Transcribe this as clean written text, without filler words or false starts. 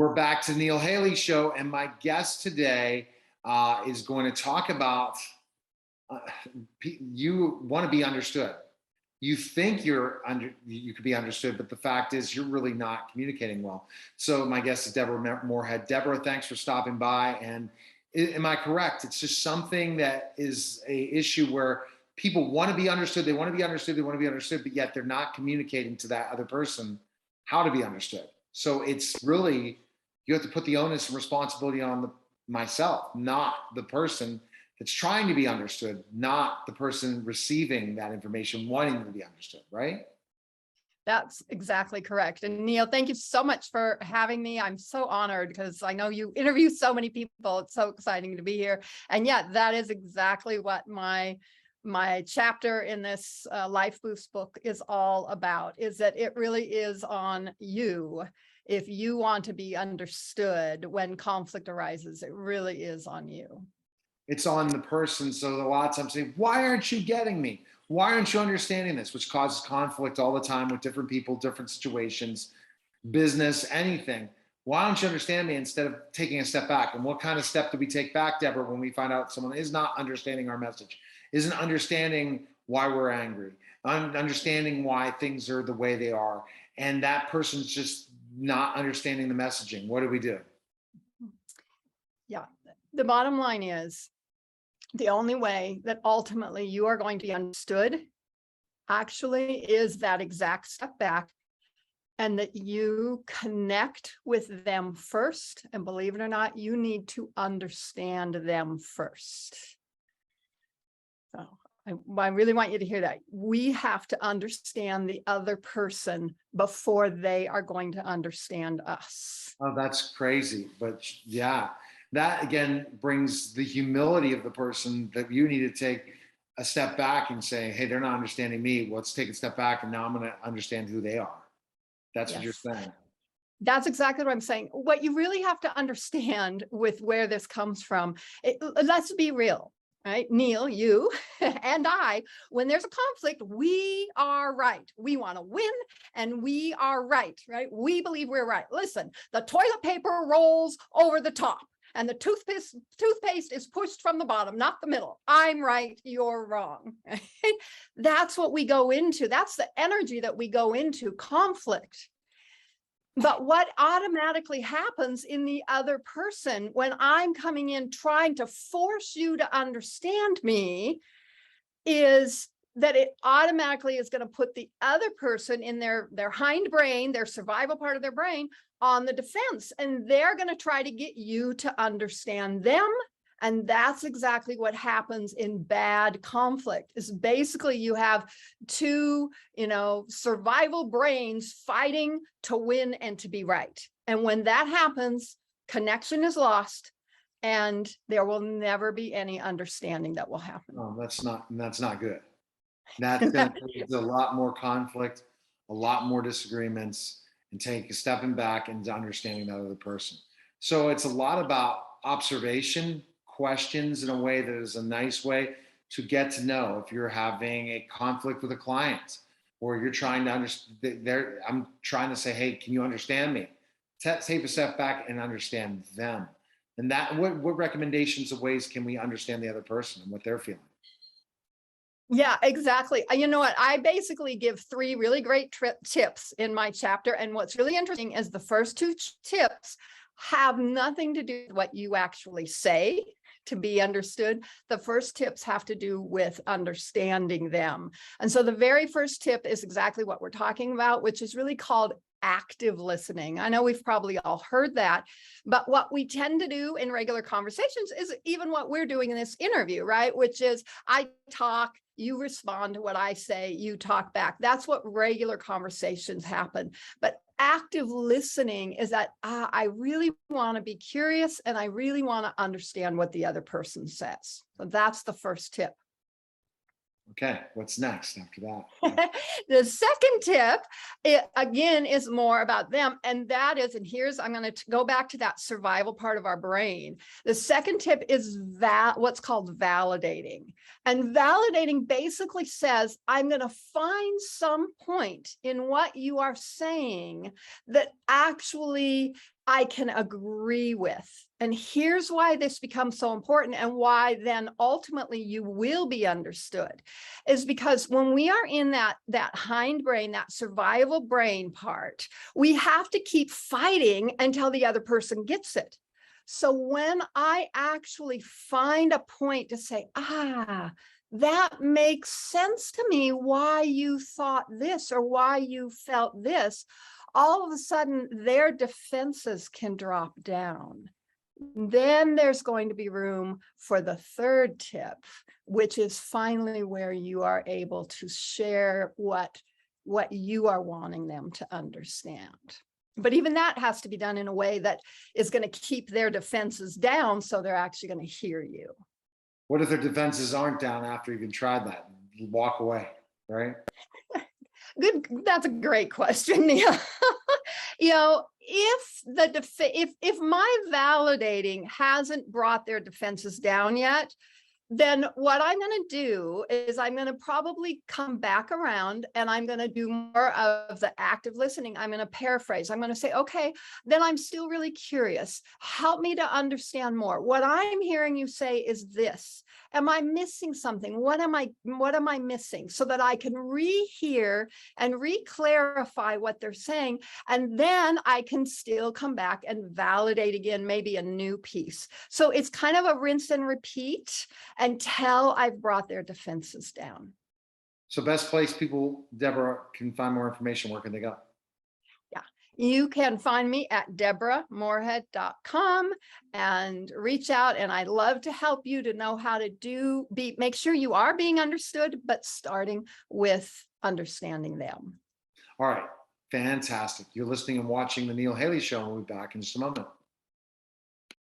We're back to Neil Haley Show, and my guest today is going to talk about uh, you want to be understood. You think you could be understood, but the fact is you're really not communicating well. So my guest is Deborah Morehead. Deborah, thanks for stopping by. And am I correct? It's just something that is a issue where people want to be understood. They want to be understood. They want to be understood, but yet they're not communicating to that other person how to be understood. So it's really, you have to put the onus and responsibility on myself, not the person that's trying to be understood, not the person receiving that information, wanting to be understood, right? That's exactly correct. And Neil, thank you so much for having me. I'm so honored because I know you interview so many people. It's so exciting to be here. And yeah, that is exactly what my chapter in this Life Boost book is all about, is that it really is on you. If you want to be understood when conflict arises, it really is on you. It's on the person. So a lot of times say, why aren't you getting me? Why aren't you understanding this? Which causes conflict all the time with different people, different situations, business, anything. Why don't you understand me instead of taking a step back? And what kind of step do we take back, Deborah, when we find out someone is not understanding our message, isn't understanding why we're angry, understanding why things are the way they are, and that person's just not understanding the messaging? What do we do? Yeah, the bottom line is the only way that ultimately you are going to be understood actually is that exact step back, and that you connect with them first. And believe it or not, you need to understand them first. So I really want you to hear that. We have to understand the other person before they are going to understand us. Oh, that's crazy. But yeah, that again brings the humility of the person that you need to take a step back and say, hey, they're not understanding me. Let's take a step back and now I'm going to understand who they are. That's what you're saying. That's exactly what I'm saying. What you really have to understand with where this comes from, let's be real, right? Neil, you and I, when there's a conflict, we are right. We want to win and we are right? We believe we're right. Listen, the toilet paper rolls over the top and the toothpaste is pushed from the bottom, not the middle. I'm right, you're wrong. That's what we go into. That's the energy that we go into conflict. But what automatically happens in the other person when I'm coming in trying to force you to understand me is that it automatically is going to put the other person in their hind brain, their survival part of their brain, on the defense. And they're going to try to get you to understand them. And that's exactly what happens in bad conflict, is basically you have two, survival brains fighting to win and to be right. And when that happens, connection is lost and there will never be any understanding that will happen. Oh, that's not good. That's going to lead to a lot more conflict, a lot more disagreements, and take a stepping back and understanding that other person. So it's a lot about observation, questions in a way that is a nice way to get to know. If you're having a conflict with a client or you're trying to understand, I'm trying to say, hey, can you understand me? Take a step back and understand them. And that, what recommendations of ways can we understand the other person and what they're feeling? Yeah, exactly. You know what? I basically give 3 really great tips in my chapter. And what's really interesting is the first 2 tips have nothing to do with what you actually say to be understood. The first tips have to do with understanding them. And so the very first tip is exactly what we're talking about, which is really called active listening. I know we've probably all heard that, but what we tend to do in regular conversations is even what we're doing in this interview, right? Which is I talk, you respond to what I say, you talk back. That's what regular conversations happen. But active listening is that I really want to be curious and I really want to understand what the other person says. So that's the first tip. Okay, what's next after that? The second tip, again, is more about them. And that is, and here's, I'm going to go back to that survival part of our brain. The second tip is what's called validating. And validating basically says, I'm going to find some point in what you are saying that actually I can agree with. And here's why this becomes so important, and why then ultimately you will be understood, is because when we are in that hindbrain, that survival brain part, we have to keep fighting until the other person gets it. So when I actually find a point to say, that makes sense to me why you thought this or why you felt this, all of a sudden their defenses can drop down. Then there's going to be room for the third tip, which is finally where you are able to share what you are wanting them to understand. But even that has to be done in a way that is going to keep their defenses down, so they're actually going to hear you. What if their defenses aren't down after you've tried that? You walk away, right? Good. That's a great question, Neil. If my validating hasn't brought their defenses down yet, then what I'm going to do is I'm going to probably come back around and I'm going to do more of the active listening. I'm going to paraphrase. I'm going to say, okay, then I'm still really curious. Help me to understand more. What I'm hearing you say is this. Am I missing something? What am I missing? So that I can rehear and re-clarify what they're saying. And then I can still come back and validate again, maybe a new piece. So it's kind of a rinse and repeat until I've brought their defenses down. So best place people, Deborah, can find more information, where can they go? Yeah, you can find me at deborahmorehead.com and reach out. And I'd love to help you to know how to make sure you are being understood, but starting with understanding them. All right, fantastic. You're listening and watching The Neil Haley Show, and we'll be back in just a moment.